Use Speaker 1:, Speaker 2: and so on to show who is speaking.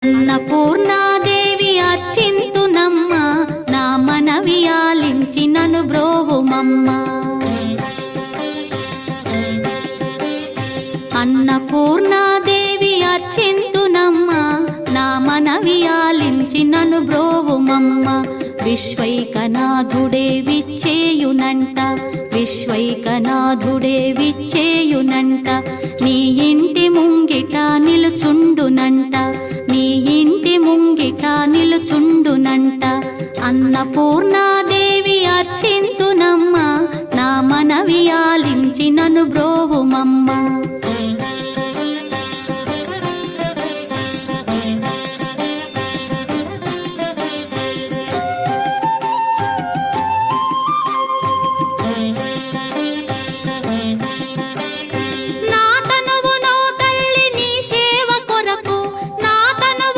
Speaker 1: అన్నపూర్ణాదేవి అర్చింతునమ్మ, నా మనవి ఆలించి నను బ్రోవుమమ్మ. అన్నపూర్ణాదేవి అర్చింతునమ్మ, నా మనవి ఆలించి నను బ్రోవుమమ్మ. విశ్వైకనాథుడే విచ్చేయునంట, విశ్వైకనాథుడే విచ్చేయునంట. నీ ఇంటి ముంగిట నిలుచుండునంట, నీ ఇంటి ముంగిట నిలుచుండునంట. అన్నపూర్ణాదేవి అర్చింతునమ్మ, నా మనవి ఆలించి నను బ్రోవుమమ్మ.